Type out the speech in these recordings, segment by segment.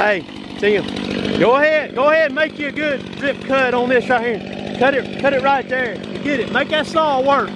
Hey, Tim, go ahead and make you a good drip cut on this right here. Cut it right there. Get it, make that saw work.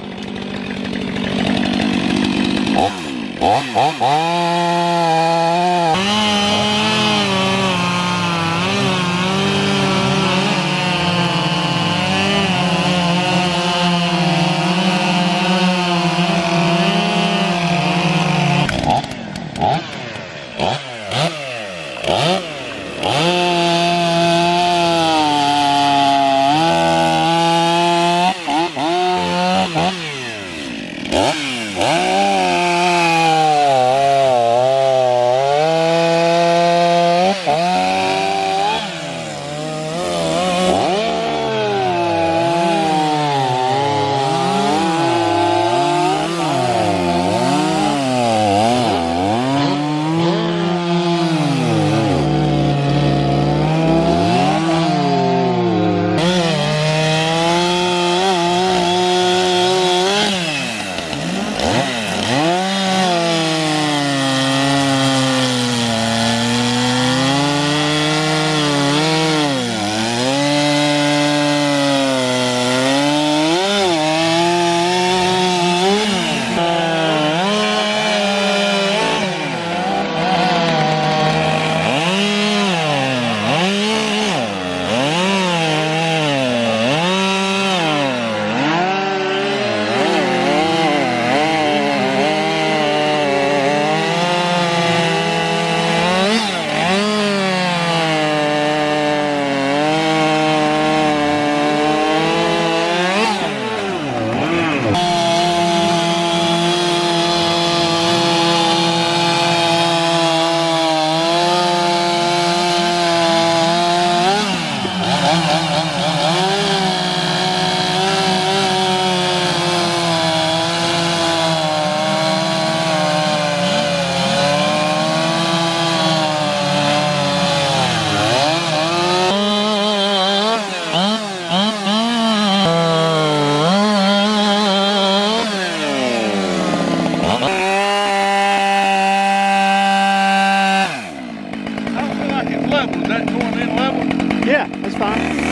Yeah, that's fine.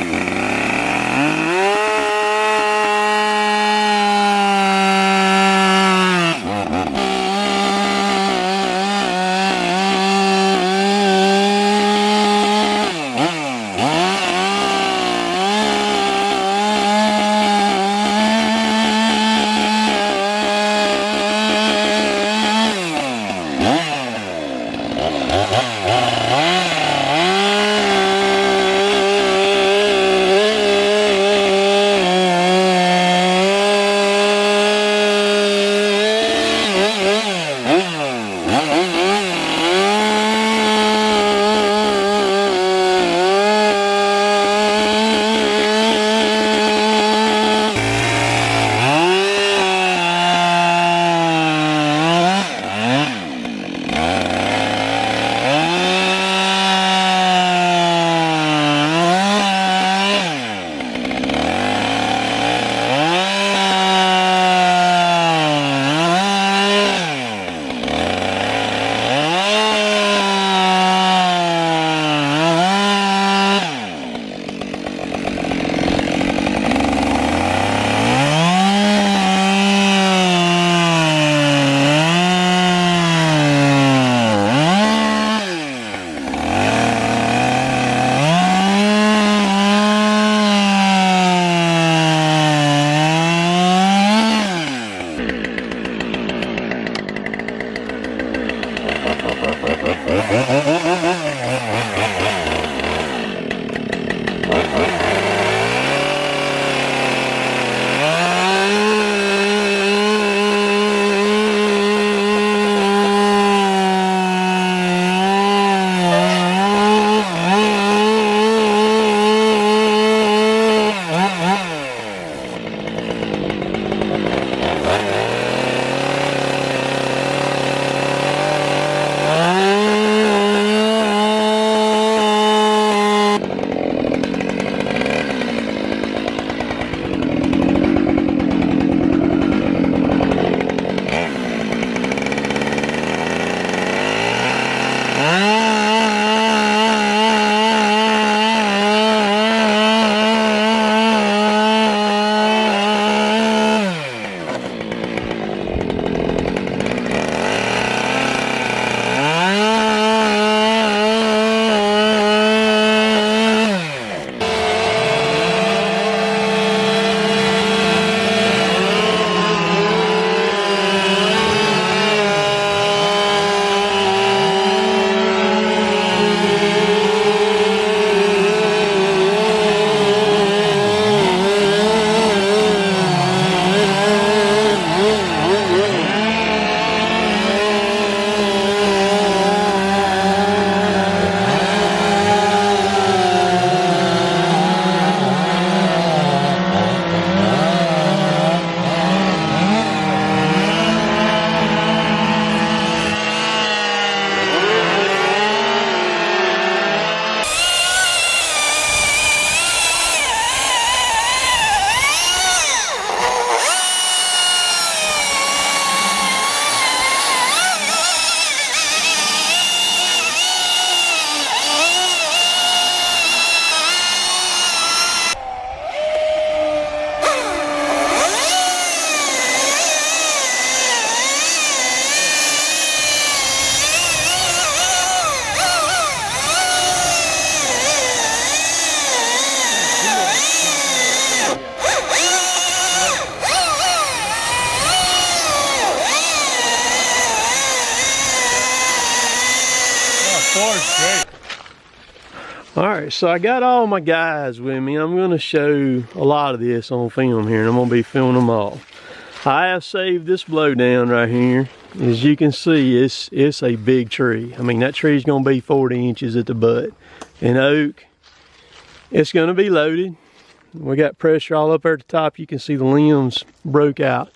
All right, so I got all my guys with me. I'm gonna show a lot of this on film here, and I'm gonna be filming them all. I have saved this blowdown right here. As you can see, it's a big tree. I mean, that tree is gonna be 40 inches at the butt. An oak, it's gonna be loaded. We got pressure all up there at the top. You can see the limbs broke out.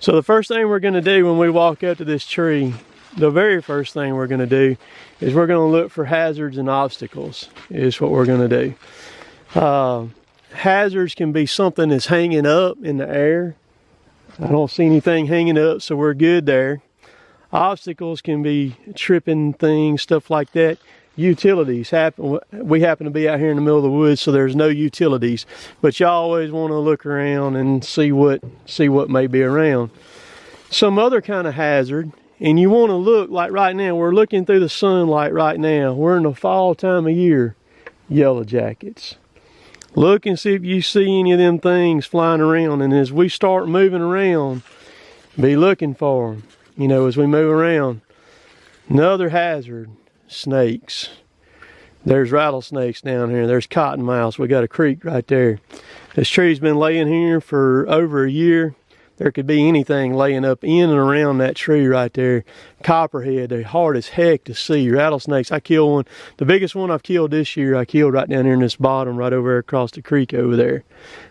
So the first thing we're gonna do when we walk up to this tree, the very first thing we're gonna do is we're gonna look for hazards and obstacles, is what we're gonna do. Hazards can be something that's hanging up in the air. I don't see anything hanging up, so we're good there. Obstacles can be tripping things, stuff like that. Utilities happen. We happen to be out here in the middle of the woods, so there's no utilities. But you always want to look around and see what may be around. Some other kind of hazard, and you want to look like right now. We're looking through the sunlight right now. We're in the fall time of year. Yellow jackets. Look and see if you see any of them things flying around. And as we start moving around, be looking for them. You know, as we move around. Another hazard. Snakes. There's rattlesnakes down here. There's cottonmouths. We got a creek right there. This tree's been laying here for over a year. There could be anything laying up in and around that tree right there. Copperhead, they're hard as heck to see. Rattlesnakes, I killed one. The biggest one I've killed this year, I killed right down here in this bottom, right over there across the creek over there.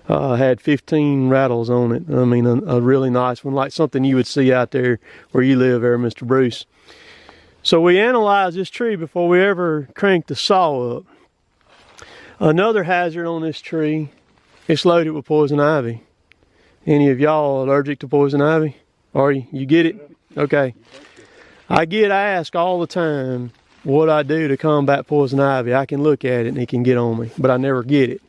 I had 15 rattles on it. I mean, a really nice one, like something you would see out there where you live there, Mr. Bruce. So we analyzed this tree before we ever cranked the saw up. Another hazard on this tree, it's loaded with poison ivy. Any of y'all allergic to poison ivy? Are you? You get it? Okay. I get asked all the time what I do to combat poison ivy. I can look at it and it can get on me, but I never get it.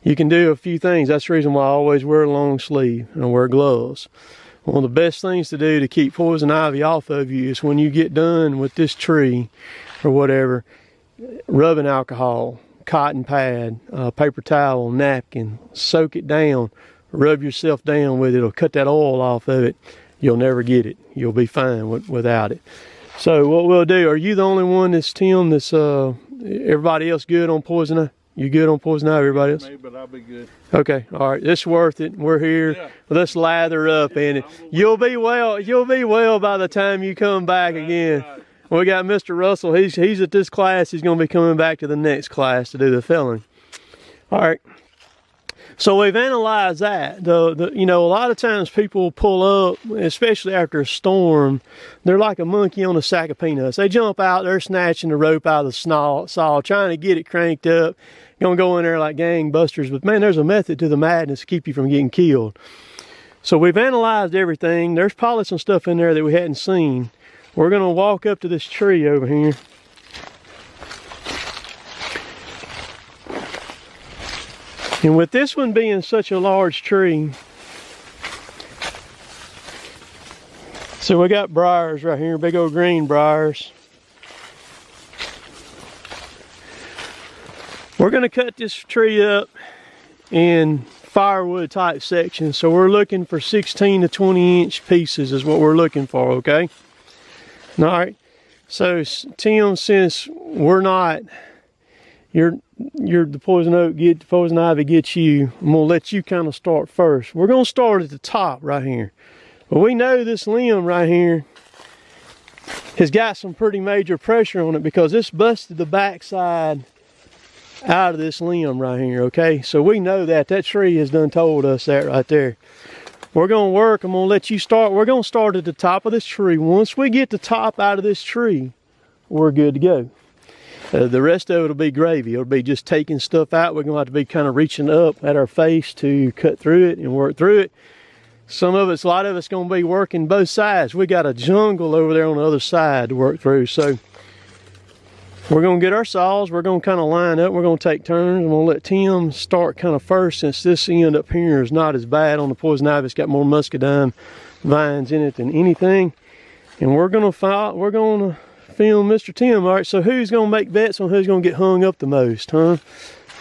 You can do a few things. That's the reason why I always wear a long sleeve and I wear gloves. One of the best things to do to keep poison ivy off of you is when you get done with this tree or whatever, rubbing alcohol, cotton pad, paper towel, napkin, soak it down. Rub yourself down with it. It'll cut that oil off of it. You'll never get it. You'll be fine without it. So what we'll do, are you the only one that's Tim that's everybody else good on poison ivy? You good on poison ivy, everybody else? Me, but I'll be good. Okay, all right. It's worth it. We're here. Yeah. Let's lather up in it. You'll be well by the time you come back again. Right. We got Mr. Russell. He's at this class. He's going to be coming back to the next class to do the felling. All right. So we've analyzed that. You know, a lot of times people pull up, especially after a storm, they're like a monkey on a sack of peanuts. They jump out, they're snatching the rope out of the saw, trying to get it cranked up, gonna go in there like gangbusters. But man, there's a method to the madness to keep you from getting killed. So we've analyzed everything. There's probably some stuff in there that we hadn't seen. We're gonna walk up to this tree over here. And with this one being such a large tree, so we got briars right here, big old green briars. We're gonna cut this tree up in firewood type sections. So we're looking for 16 to 20 inch pieces is what we're looking for, okay? All right, so Tim, since we're not, the poison ivy gets you, I'm gonna let you kind of start first. We're gonna start at the top right here. But we know this limb right here has got some pretty major pressure on it because it's busted the backside out of this limb right here, okay? So we know that tree has done told us that right there. We're gonna work, I'm gonna let you start. We're gonna start at the top of this tree. Once we get the top out of this tree, we're good to go. The rest of it will be gravy. It'll be just taking stuff out. We're going to have to be kind of reaching up at our face to cut through it and work through it. A lot of it's going to be working both sides. We got a jungle over there on the other side to work through. So we're going to get our saws. We're going to kind of line up. We're going to take turns. I'm going to let Tim start kind of first since this end up here is not as bad on the poison ivy. It's got more muscadine vines in it than anything. And we're going to film Mr. Tim. All right, so who's gonna make bets on who's gonna get hung up the most, huh?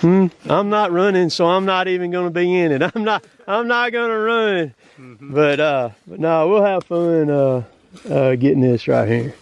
I'm not running, so I'm not even gonna be in it. I'm not gonna run. But no, we'll have fun getting this right here.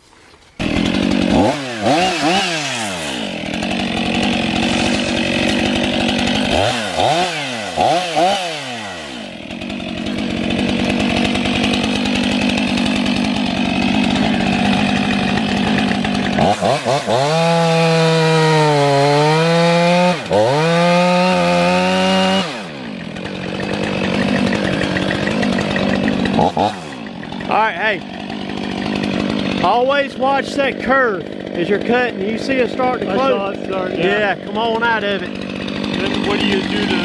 always watch that curve as you're cutting. You see it starting to close? Yeah, come on out of it. Then what do you do to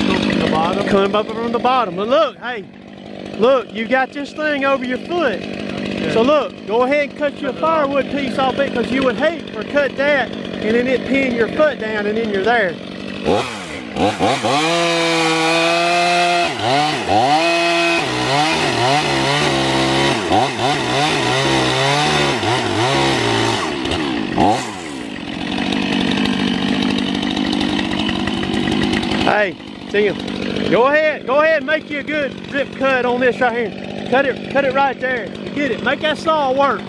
go from the bottom? Come up from the bottom. But look, hey, look, you got this thing over your foot. Okay. So look, go ahead and cut you a firewood piece off it, because you would hate for cut that and then it pin your foot down and then you're there. Hey, Tim, go ahead and make you a good drip cut on this right here. Cut it right there. Get it, make that saw work.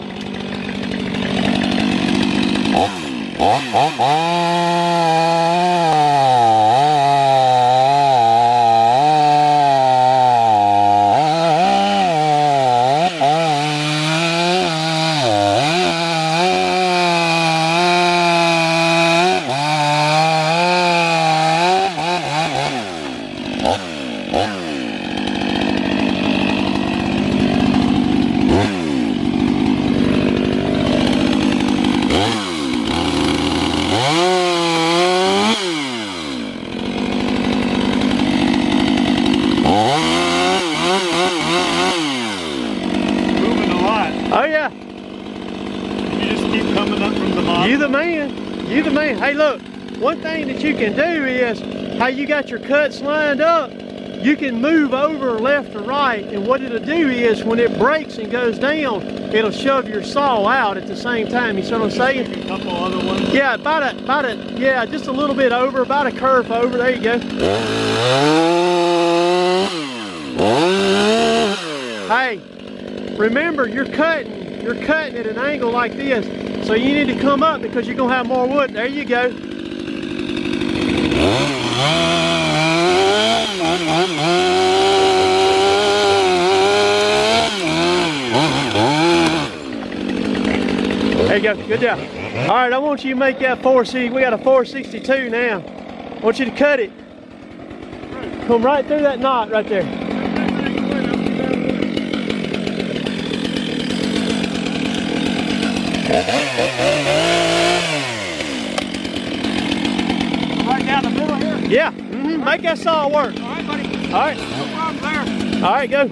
Oh yeah. You just keep coming up from the bottom. You the man. You the man. Hey look, one thing that you can do is how you got your cuts lined up, you can move over left or right, and what it'll do is when it breaks and goes down, it'll shove your saw out at the same time. You see what I'm saying? A couple other ones. Yeah, yeah, just a little bit over, about a curve over. There you go. Hey, remember you're cutting at an angle like this, so you need to come up because you're gonna have more wood. There you go. There you go, good job. All right, I want you to make that 460. We got a 462 now. I want you to cut it. Come right through that knot right there. Right down the middle here? Yeah, make that saw work. All right, buddy. All right. No problem there. All right, go.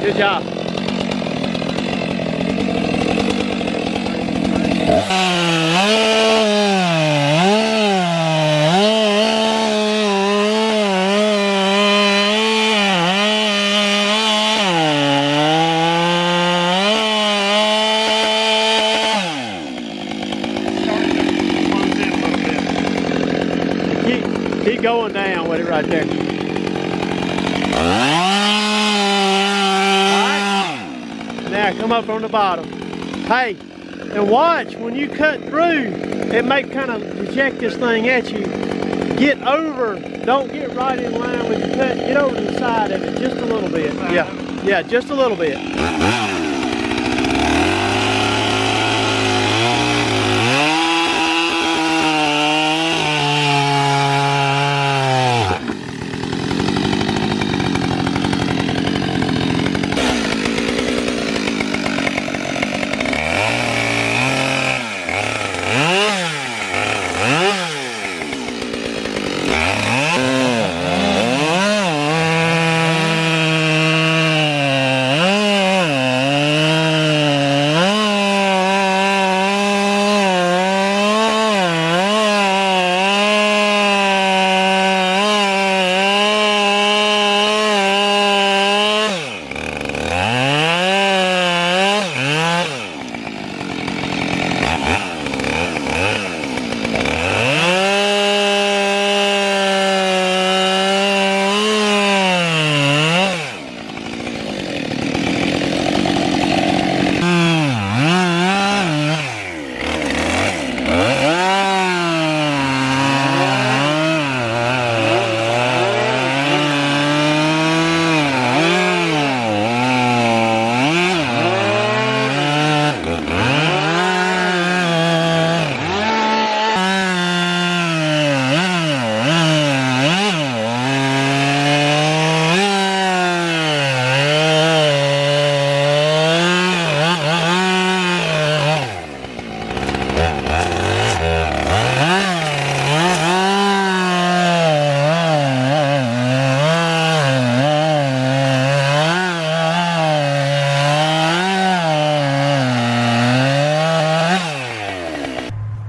Good job. Keep going down with it right there. Now come up from the bottom. Hey, And watch, when you cut through, it may kind of eject this thing at you. Get over, don't get right in line with your cut. Get over to the side of it just a little bit. Yeah, just a little bit.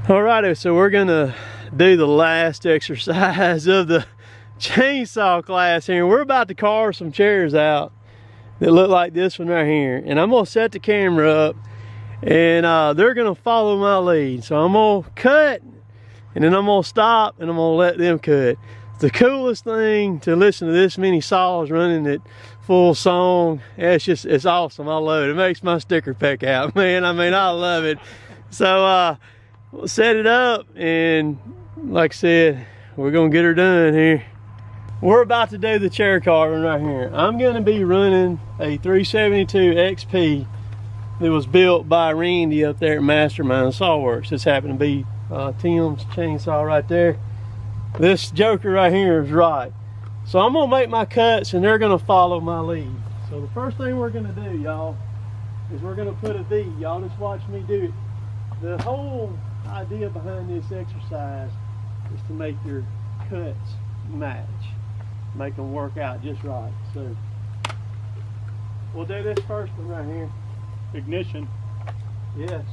Alrighty, so we're gonna do the last exercise of the chainsaw class here. We're about to carve some chairs out that look like this one right here. And I'm gonna set the camera up and they're gonna follow my lead. So I'm gonna cut and then I'm gonna stop and I'm gonna let them cut. It's the coolest thing to listen to this many saws running at full song. It's awesome. I love it. It makes my sticker peck out, man. I mean, I love it. So we'll set it up and like I said, we're gonna get her done here. We're about to do the chair carving right here. I'm gonna be running a 372 XP that was built by Randy up there at Mastermind Sawworks. This happened to be Tim's chainsaw right there. This joker right here is right. So I'm gonna make my cuts and they're gonna follow my lead. So the first thing we're gonna do, y'all, is we're gonna put a V. Y'all just watch me do it. The whole idea behind this exercise is to make your cuts match, make them work out just right. So we'll do this first one right here. Ignition. Yes.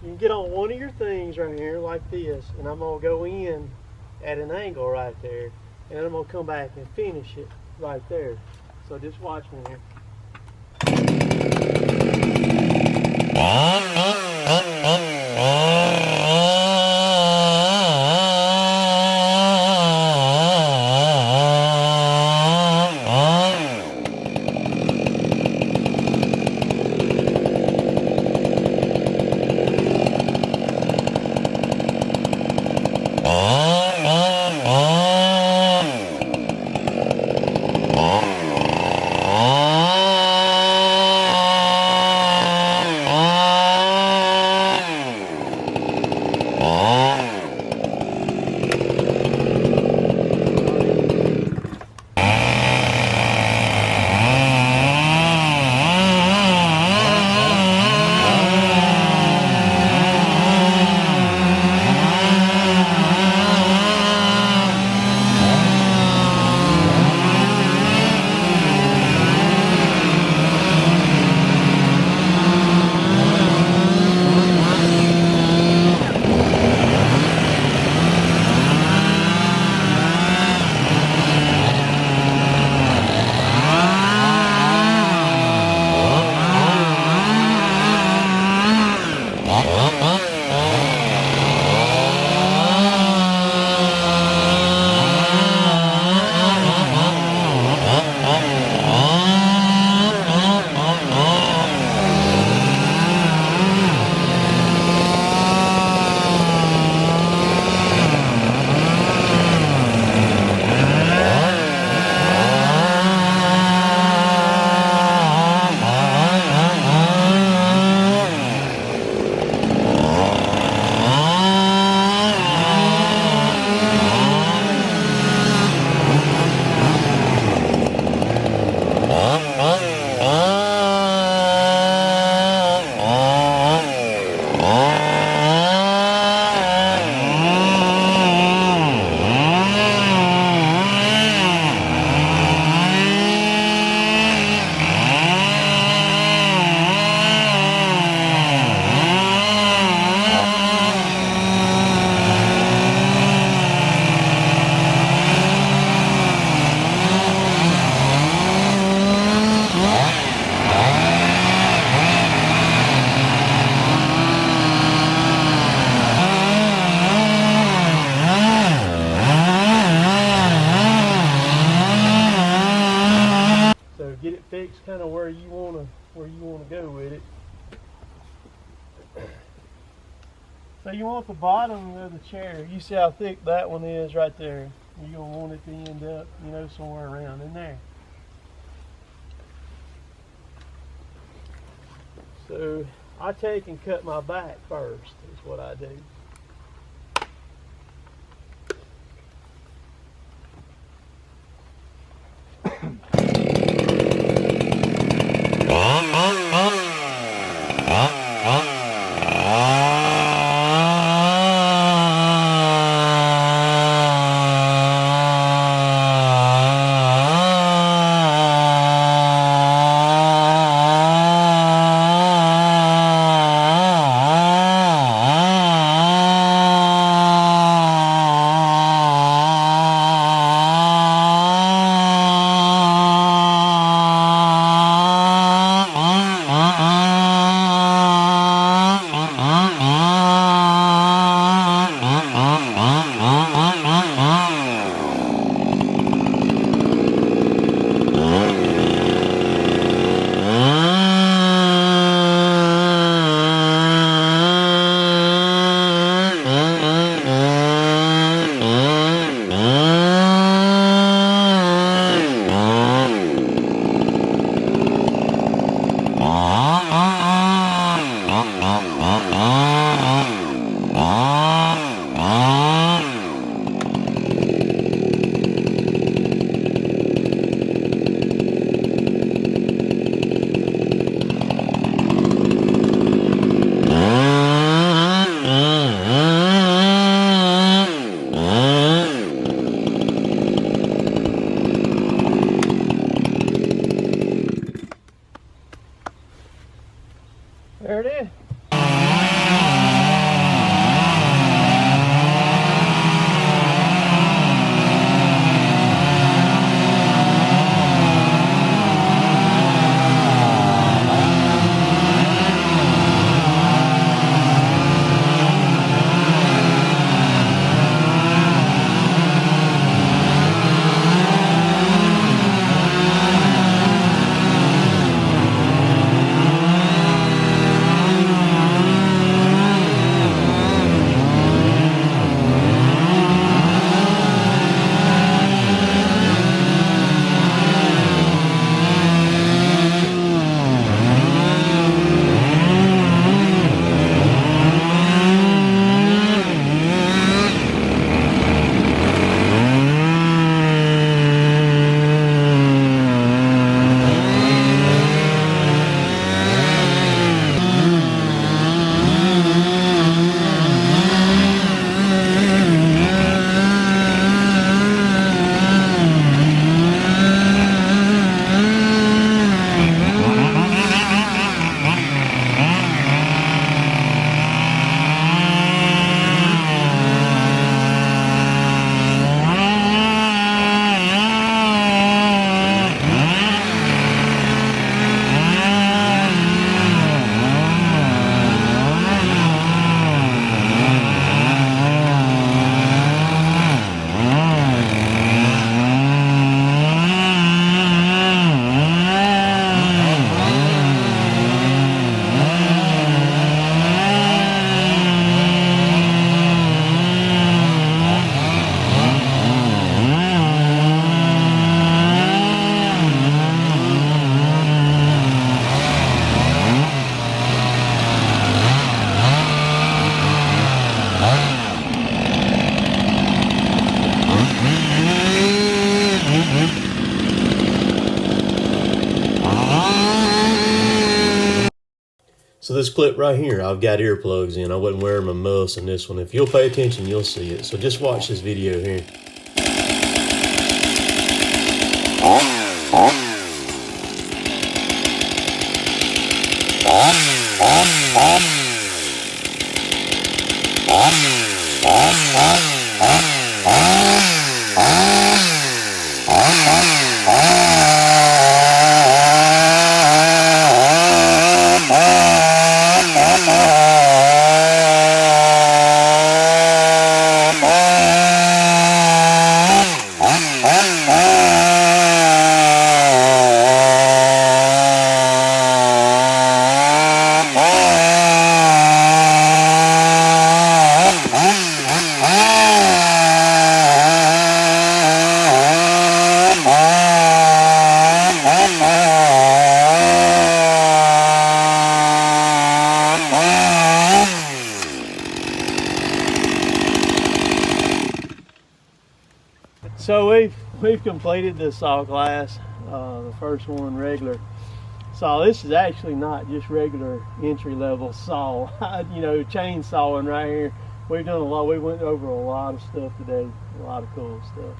You can get on one of your things right here like this, and I'm gonna go in at an angle right there, and I'm gonna come back and finish it right there. So just watch me here. Get it fixed kind of where you wanna go with it. So you want the bottom of the chair. You see how thick that one is right there. You're gonna want it to end up, you know, somewhere around in there. So I take and cut my back first. Is what I do. So this clip right here, I've got earplugs in. I wasn't wearing my muffs in this one. If you'll pay attention, you'll see it. So just watch this video here. So we've completed the saw class, the first one regular saw. This is actually not just regular entry level saw, you know, chainsawing right here. We've done a lot. We went over a lot of stuff today, a lot of cool stuff.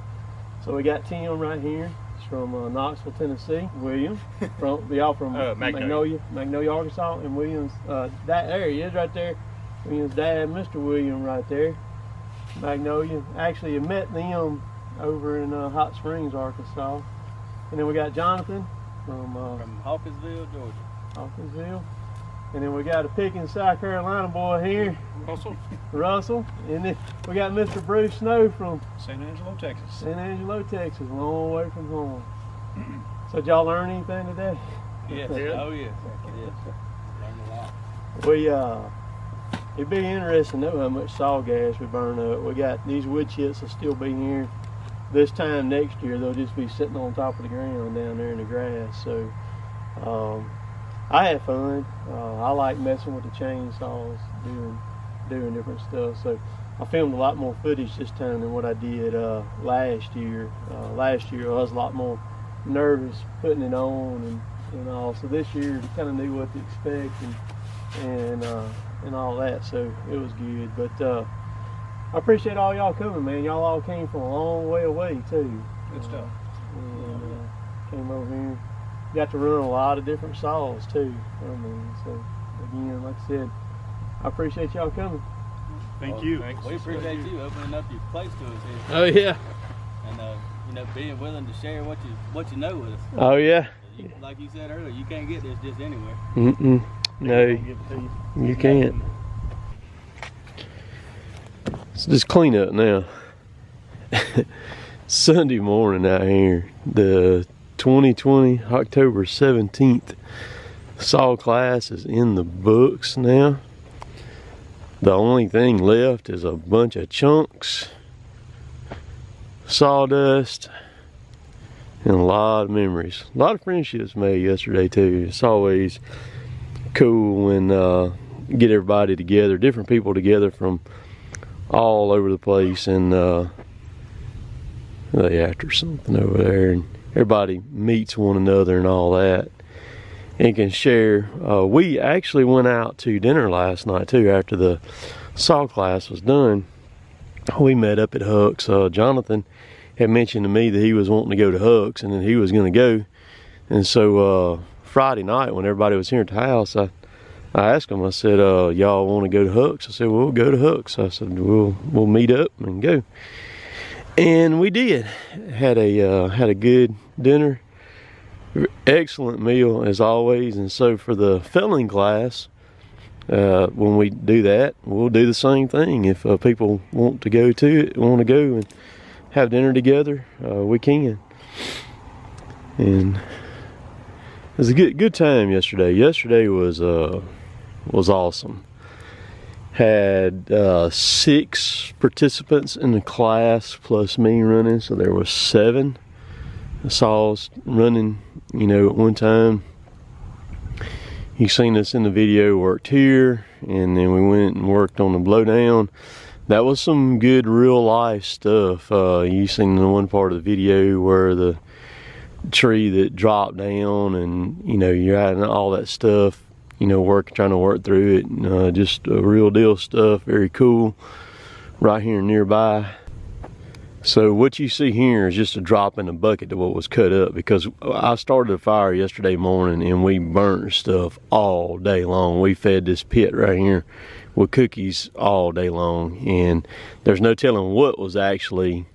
So we got Tim right here. He's from Knoxville, Tennessee. William, y'all from Magnolia, Arkansas, and William's there he is right there. William's dad, Mr. William, right there, Magnolia. Actually, I met them over in Hot Springs, Arkansas. And then we got Jonathan from Hawkinsville, Georgia. Hawkinsville. And then we got a Pickens, South Carolina boy here, Russell. And then we got Mr. Bruce Snow from San Angelo, Texas. San Angelo, Texas, a long way from home. So did y'all learn anything today? Yes. Oh yes. Yes. Learned a lot. It'd be interesting to know how much saw gas we burn up. We got these wood chips will still be here. This time next year, they'll just be sitting on top of the ground down there in the grass. So I had fun. I like messing with the chainsaws, doing different stuff. So I filmed a lot more footage this time than what I did last year. Last year I was a lot more nervous putting it on and all. So this year I kind of knew what to expect and all that. So it was good. But I appreciate all y'all coming, man. Y'all all came from a long way away too. Good stuff. And came over here. Got to run a lot of different saws too. I mean, so again, like I said, I appreciate y'all coming. Thank you. We appreciate you opening up your place to us here. Oh yeah. And you know, being willing to share what you know with us. Oh yeah. Like you said earlier, you can't get this just anywhere. No, you can't. So just clean up now. Sunday morning out here, the 2020 October 17th saw class is in the books now. The only thing left is a bunch of chunks, sawdust, and a lot of memories. A lot of friendships made yesterday too. It's always cool when get everybody together, different people together from all over the place, and they after something over there, and everybody meets one another and all that and can share. We actually went out to dinner last night too after the saw class was done. We met up at Huck's. Jonathan had mentioned to me that he was wanting to go to Huck's and that he was going to go, and so Friday night when everybody was here at the house, I asked him, I said, y'all want to go to Huck's? I said, well, we'll go to Huck's. I said, we'll meet up and go. And we did. Had a good dinner. Excellent meal as always. And so for the felling class, when we do that, we'll do the same thing. If people want to go and have dinner together, we can. And it was a good time yesterday. Yesterday was awesome. Had 6 participants in the class plus me running, so there was 7 saws running, you know, at one time. You seen us in the video, worked here, and then we went and worked on the blowdown. That was some good real life stuff. You seen the one part of the video where the tree that dropped down, and you know, you're adding all that stuff you know, trying to work through it. Just real deal stuff, very cool, right here nearby. So what you see here is just a drop in the bucket to what was cut up, because I started a fire yesterday morning and we burnt stuff all day long. We fed this pit right here with cookies all day long, and there's no telling what was actually,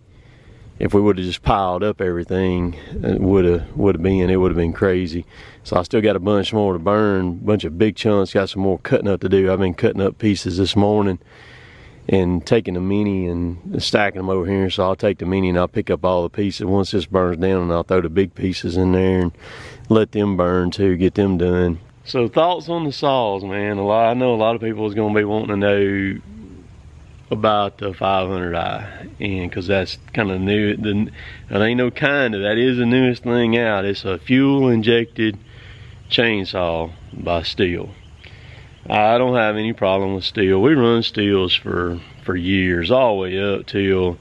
if we would have just piled up everything, it would have been crazy. So I still got a bunch more to burn, a bunch of big chunks, got some more cutting up to do. I've been cutting up pieces this morning and taking the mini and stacking them over here. So I'll take the mini and I'll pick up all the pieces once this burns down, and I'll throw the big pieces in there and let them burn too, get them done. So thoughts on the saws, man. I know a lot of people is going to be wanting to know about the 500i, and because that's kind of new. It ain't no kind of, that is the newest thing out. It's a fuel injected chainsaw by Stihl. I don't have any problem with Stihl. We run Stihls for years, all the way up till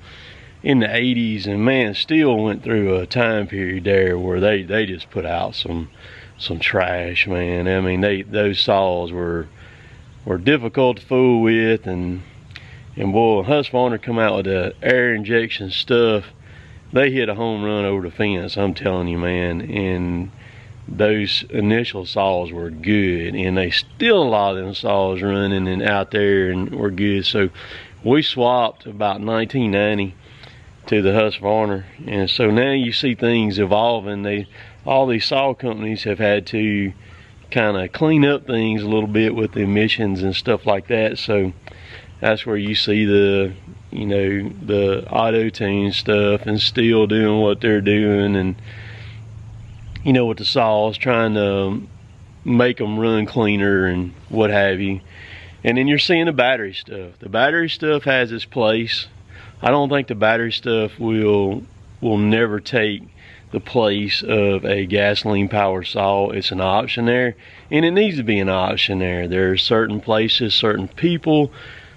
in the 80s, and man, Stihl went through a time period there where they just put out some trash, man. I mean, those saws were difficult to fool with, and boy, Husqvarna come out with the air injection stuff. They hit a home run over the fence, I'm telling you, man. And those initial saws were good, and they still a lot of them saws running and out there and were good. So we swapped about 1990 to the Husqvarna, and so now you see things evolving. All these saw companies have had to kind of clean up things a little bit with the emissions and stuff like that. So that's where you see the, you know, the auto-tune stuff, and Stihl doing what they're doing, and you know, with the saws, trying to make them run cleaner and what have you. And then you're seeing the battery stuff. The battery stuff has its place. I don't think the battery stuff will never take the place of a gasoline powered saw. It's an option there, and it needs to be an option there. There are certain places, certain people,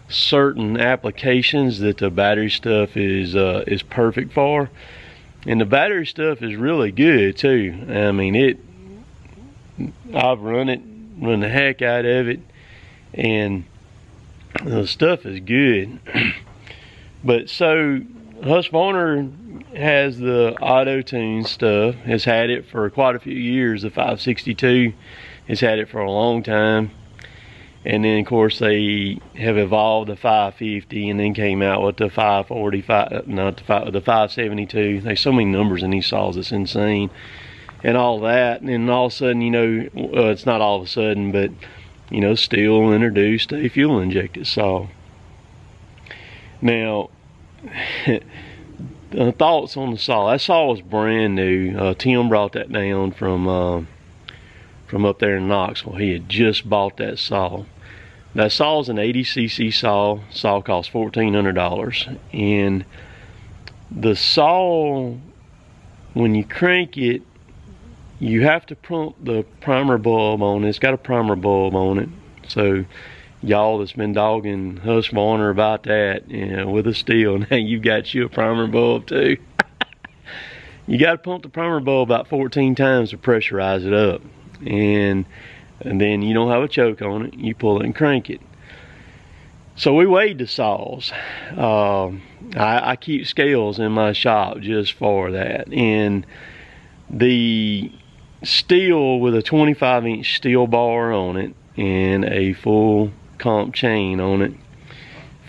certain applications that the battery stuff is perfect for. And the battery stuff is really good too. I mean, I've run the heck out of it, and the stuff is good. But so Husqvarna has the auto-tune stuff, has had it for quite a few years. The 562 has had it for a long time. And then of course they have evolved the 550, and then came out with the 545, the 572. There's so many numbers in these saws, it's insane. And all that, and then all of a sudden, you know, it's not all of a sudden, but you know, Stihl introduced a fuel injected saw. Now, thoughts on the saw. That saw was brand new. Tim brought that down from up there in Knoxville. He had just bought that saw. That saw is an 80cc saw. Saw costs $1,400, and the saw, when you crank it, you have to pump the primer bulb on it. It's got a primer bulb on it. So y'all that's been dogging Husqvarna about that, you know, with a Stihl, now you got you a primer bulb too. You got to pump the primer bulb about 14 times to pressurize it up, and then you don't have a choke on it. You pull it and crank it. So we weighed the saws. I keep scales in my shop just for that. And the Stihl with a 25-inch steel bar on it and a full comp chain on it,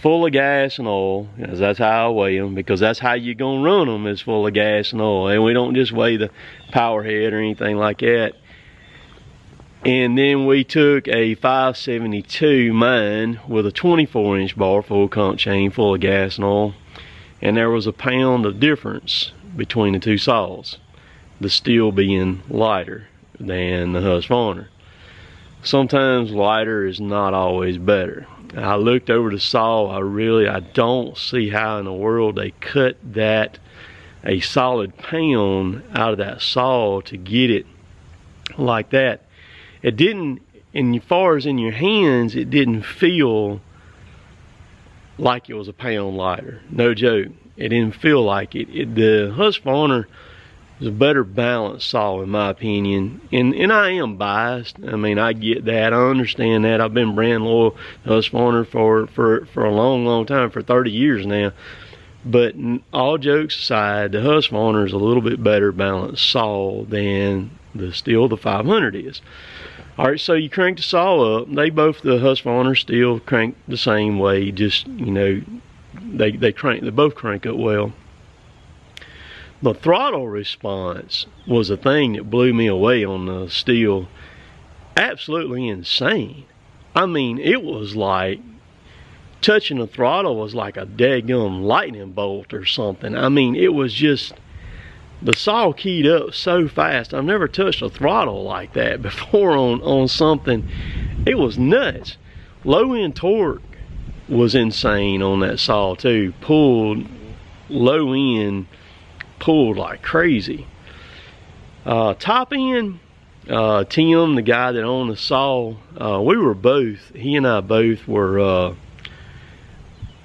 full of gas and oil, because that's how I weigh them, because that's how you're gonna run them, is full of gas and oil. And we don't just weigh the power head or anything like that. And then we took a 572 mine with a 24-inch bar, full comp chain, full of gas and oil, and there was a pound of difference between the two saws, the Stihl being lighter than the Husqvarna. Sometimes lighter is not always better. I looked over the saw. I don't see how in the world they cut that, a solid pound out of that saw, to get it like that. It didn't, as far as in your hands, it didn't feel like it was a pound lighter. No joke. It didn't feel like it. The Husqvarna It's a better balanced saw in my opinion, and I am biased. I mean, I get that, I understand that. I've been brand loyal to Husqvarna for a long time, for 30 years now. But all jokes aside, the Husqvarna is a little bit better balanced saw than the Stihl the 500 is. All right, so you crank the saw up. They both, the Husqvarna Stihl, crank the same way. Just, you know, they both crank up well. The throttle response was a thing that blew me away on the Stihl. Absolutely insane. I mean, it was like touching the throttle was like a daggum lightning bolt or something. I mean, it was just, the saw keyed up so fast. I've never touched a throttle like that before on something. It was nuts. Low end torque was insane on that saw too. Pulled low end, pulled like crazy. Top end, Tim, the guy that owned the saw, he and I both were,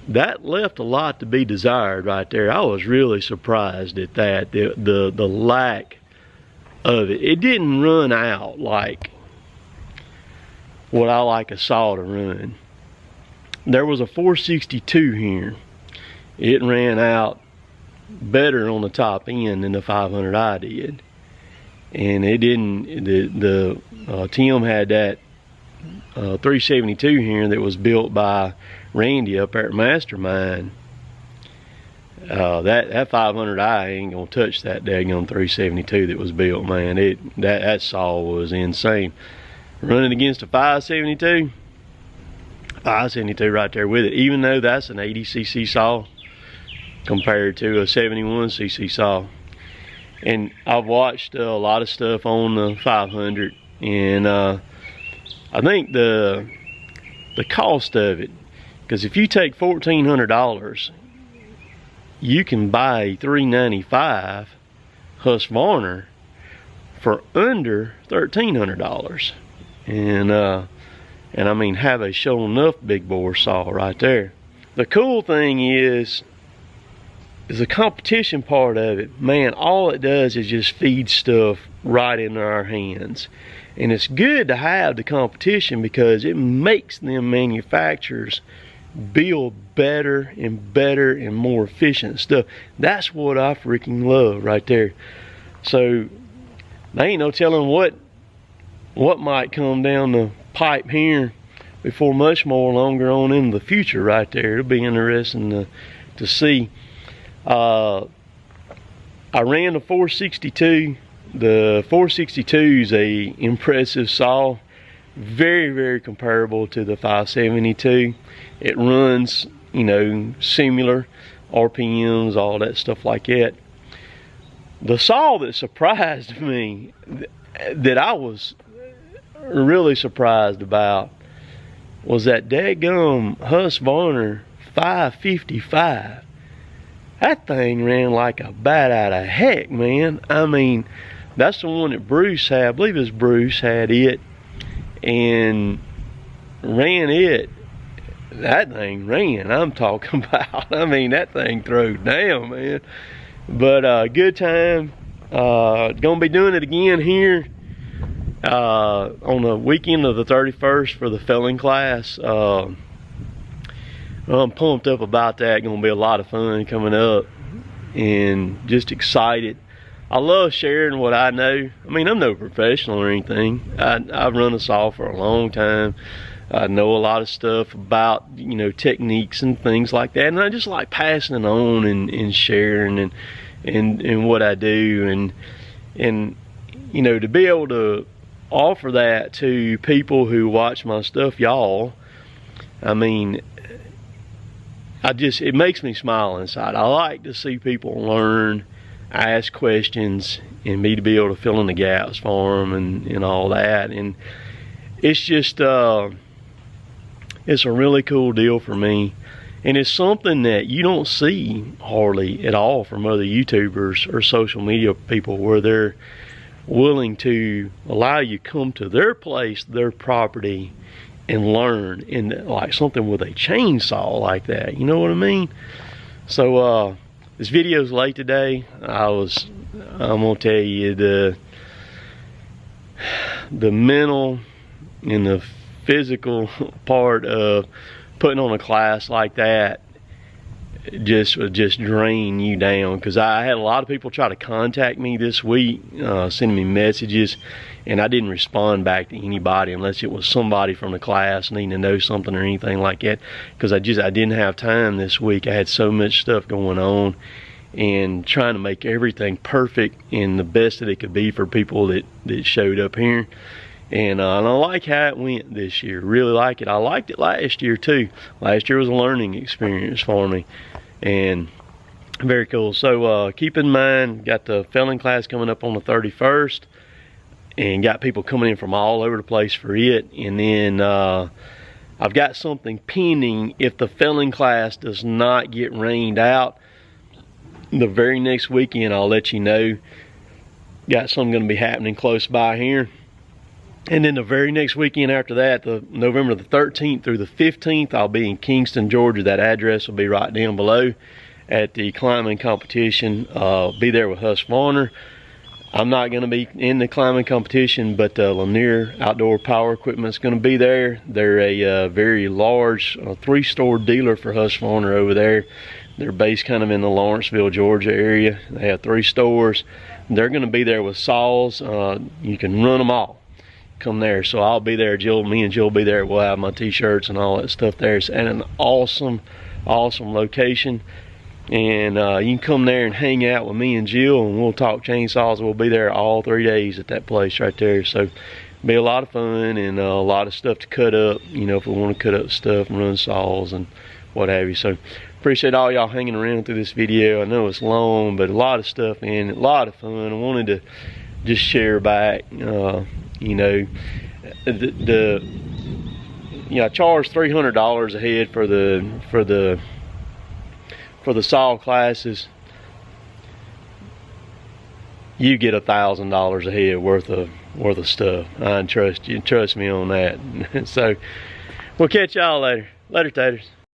that left a lot to be desired right there. I was really surprised at that, the lack of it. It didn't run out like what I like a saw to run. There was a 462 here. It ran out better on the top end than the 500i did, and it didn't. Tim had that 372 here that was built by Randy up there at Mastermind. That 500i ain't gonna touch that daggone 372 that was built, man. That saw was insane. Running against a 572 right there with it, even though that's an 80cc saw compared to a 71cc saw. And I've watched a lot of stuff on the 500, and I think the cost of it, because if you take $1,400, you can buy a $395 Husqvarna for under $1,300, and I mean, have a show enough big bore saw right there. The cool thing is the competition part of it. Man, all it does is just feed stuff right into our hands. And it's good to have the competition because it makes them manufacturers build better and more efficient stuff. That's what I freaking love right there. So there ain't no telling what might come down the pipe here before much more longer on into the future right there. It'll be interesting to see. I ran the 462. The 462 is a impressive saw, very comparable to the 572. It runs, you know, similar RPMs, all that stuff like that. The saw that surprised me, that I was really surprised about, was that daggum Husqvarna 555. That thing ran like a bat out of heck, man. I mean, that's the one that Bruce had. I believe it was Bruce had it and ran it. That thing ran, I'm talking about. I mean, that thing throwed down, man. But good time. Gonna be doing it again here on the weekend of the 31st for the felling class. I'm pumped up about that. Gonna be a lot of fun coming up, and just excited. I love sharing what I know. I mean, I'm no professional or anything. I've run a saw for a long time. I know a lot of stuff about, you know, techniques and things like that, and I just like passing it on and sharing and what I do, and you know, to be able to offer that to people who watch my stuff, y'all. I mean, it makes me smile inside. I like to see people learn, ask questions, and me to be able to fill in the gaps for them and all that. And it's just, it's a really cool deal for me. And it's something that you don't see hardly at all from other YouTubers or social media people, where they're willing to allow you to come to their place, their property, and learn in like something with a chainsaw like that. You know what I mean? So This video's late today. I'm gonna tell you, the mental and the physical part of putting on a class like that would just drain you down, because I had a lot of people try to contact me this week, sending me messages, and I didn't respond back to anybody unless it was somebody from the class needing to know something or anything like that, because I didn't have time this week. I had so much stuff going on and trying to make everything perfect and the best that it could be for people that showed up here. And I like how it went this year. Really like it. I liked it last year too. Last year was a learning experience for me, and very cool. So keep in mind, got the felon class coming up on the 31st, and got people coming in from all over the place for it. And then I've got something pending. If the felon class does not get rained out, the very next weekend I'll let you know. Got something going to be happening close by here. And then the very next weekend after that, the November the 13th through the 15th, I'll be in Kingston, Georgia. That address will be right down below at the climbing competition. Be there with Husqvarna. I'm not going to be in the climbing competition, but Lanier Outdoor Power Equipment is going to be there. They're a very large 3-store dealer for Husqvarna over there. They're based kind of in the Lawrenceville, Georgia area. They have 3 stores. They're going to be there with saws. You can run them all. Come there. So I'll be there. Me and Jill will be there. We'll have my t-shirts and all that stuff there. It's at an awesome location, and you can come there and hang out with me and Jill, and we'll talk chainsaws. We'll be there all 3 days at that place right there. So it'll be a lot of fun and a lot of stuff to cut up, you know, if we want to cut up stuff and run saws and what have you. So appreciate all y'all hanging around through this video. I know it's long, but a lot of stuff in it, a lot of fun. I wanted to just share back. You know, I charge $300 a head for the saw classes. You get $1,000 a head worth of stuff. I trust you. Trust me on that. So we'll catch y'all later. Later, taters.